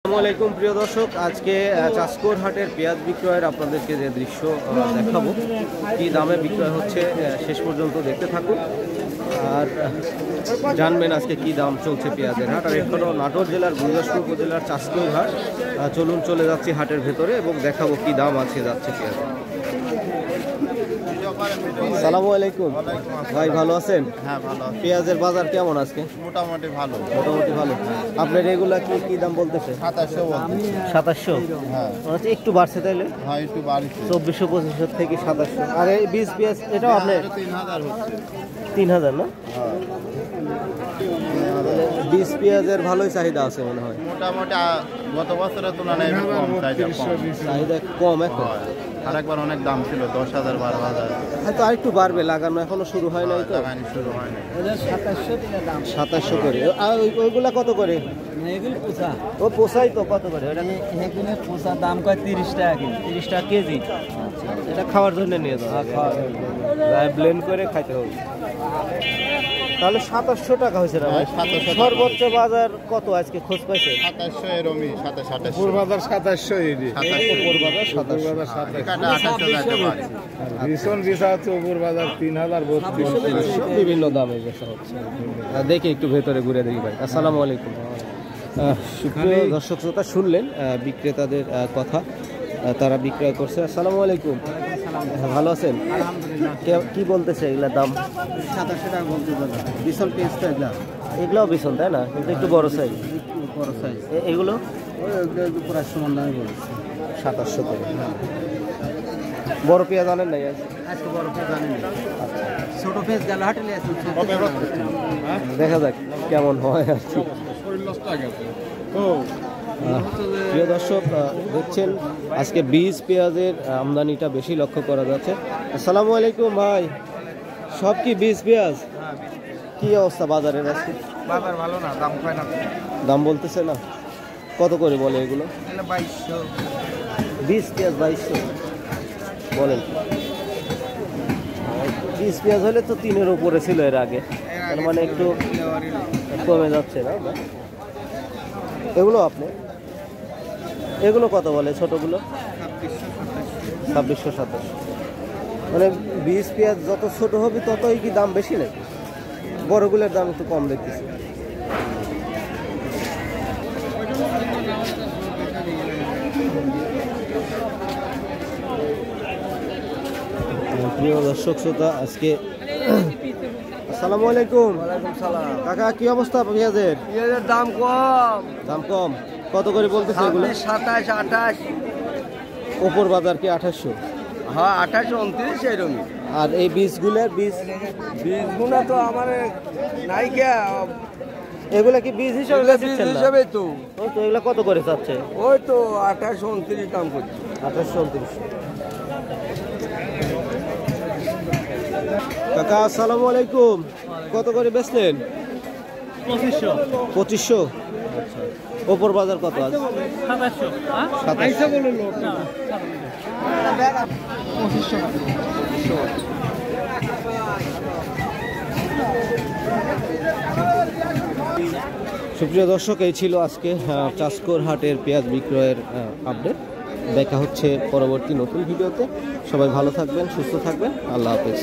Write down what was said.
আসসালামুআলাইকুম প্রিয় দর্শক, আজকে চাষকোর হাটের পেঁয়াজ বিক্রয়ের আপনাদেরকে যে দৃশ্য দেখাবো, কি দামে বিক্রয় হচ্ছে শেষ পর্যন্ত দেখতে থাকুন আর জানবেন আজকে কি দাম চলছে পেঁয়াজের হাট। আর এখনো নাটোর জেলার গুরুদাসপুর উপজেলার চাষকোর হাট। চলুন চলে যাচ্ছি হাটের ভেতরে এবং দেখাবো কি দাম আছে যাচ্ছে পেঁয়াজ। আসসালামু আলাইকুম ভাই, ভালো আছেন? হ্যাঁ ভালো। পেঁয়াজের বাজার কেমন আজকে? মোটামুটি ভালো। মোটামুটি ভালো। আপনার রেগুলার কি দাম বলতেছে? 2700। 2700। হ্যাঁ একটু বাড়ছে তাইলে? হ্যাঁ একটু বাড়ছে। 2400-2500 থেকে 2700। আর এই বীজ পেঁয়াজ এটাও আপনার 3000 হচ্ছে। 3000 না? হ্যাঁ বীজ পেঁয়াজের ভালোই চাহিদা আছে মনে হয়। মোটামুটি গত বছরের তুলনায় একটু কম চাহিদা কম এখন। আর একবার অনেক দাম ছিল 10,000 12,000। হয়তো আরেকটু বাড়বে, লাগানো এখনো শুরু হয় নাই তো। লাগানো শুরু হয় না। 2700 করে। আর ওইগুলা কত করে? ও পোষাই তো কত করে? ওটা পোষার দাম কয় 30 টাকা কেজি। 30 টাকা কেজি। এটা খাওয়ার জন্য নিয়ে যাও, ব্লেন্ড করে খাইতে হবে। তাহলে 2700 টাকা হয়েছে না ভাই? 2700 টাকা। সর্বোচ্চ বাজার কত আজকে খোঁজ পাইছে? 2700 এরমই 2700। পূর্বাধার 2700 এডি উপর বাজার 2700। কাটা 2800 যেতে পারে। ভীষণ বিষা হচ্ছে উপর বাজার 3032। বিভিন্ন দামে বেচা হচ্ছে। দেখি একটু ভেতরে ঘুরে দেখি ভাই। আসসালামু আলাইকুম। সুপ্রিয় দর্শক শ্রোতা, শুনলেন বিক্রেতাদের কথা, তারা বিক্রয় করছে। আসসালামু আলাইকুম, ভালো আছেন? কি বলতেছে এগুলা দাম? 2700 টাকা বলতে পারবো। বিশাল পেঁয়াজটা এগুলা, এগুলাও ভীষণ, তাই না? কিন্তু একটু বড় সাইজ। বড় সাইজ। এগুলো ওই পুরো সমান দামে বলেছে। 2700 করে। বড় পেঁয়াজ আনেন নাই আজ? আজকে বড় পেঁয়াজ আনি না। ছোট পেঁয়াজ গেল হাটে নিয়ে আসুন। দেখা যাক কেমন হয় আর কি। প্রিয় দর্শক, দেখছেন আজকে বীজ পেঁয়াজের আমদানিটা বেশি লক্ষ্য করা যাচ্ছে। আসসালামু আলাইকুম ভাই, সব কি বীজ পেঁয়াজ? কি অবস্থা বাজারের আজকে? বাজার ভালো না, দাম কয় না। দাম বলতেছে না? কত করে বলে এগুলো? 2200। বীজ পেঁয়াজ 2200 বলেন। বীজ পেঁয়াজ হলে তো 3-এর উপরে ছিল এর আগে, তার মানে একটু কমে যাচ্ছে না? এগুলো আপনি এগুলো কত বলে ছোটগুলো? 2600-2700। মানে বীজ পেঁয়াজ যত ছোট হবে ততই কি দাম বেশি নাকি? বড়গুলোর দাম একটু কম দেখতেছি। প্রিয় দর্শক শ্রোতা, আজকে আসসালামু আলাইকুম। ওয়ালাইকুম সালাম। কাকা, কি অবস্থা পেঁয়াজের? পেঁয়াজের দাম কম। দাম কম কত করে বলতেছে এগুলো? 27, 28। ওপর বাজার কি 2800? হ্যাঁ 28, 29 এরকমই। আর এই বীজগুলোর বীজগুলো তো আমার নাই কে। এগুলা কি বীজ হিসাবে বীজ দিচ্ছেন না? হিসেবে তো ওই তো এগুলা কত করে চাচ্ছে? ওই তো 28, 29 দাম করছে। 2800-2900। কাকা আসসালামু আলাইকুম, কত করে বেচলেন? 2500। আচ্ছা, ওপর বাজার কত আজ? 2700। সুপ্রিয় দর্শক, এই ছিল আজকে চাষকোর হাটের পেঁয়াজ বিক্রয়ের আপডেট। দেখা হচ্ছে পরবর্তী নতুন ভিডিওতে। সবাই ভালো থাকবেন, সুস্থ থাকবেন। আল্লাহ হাফেজ।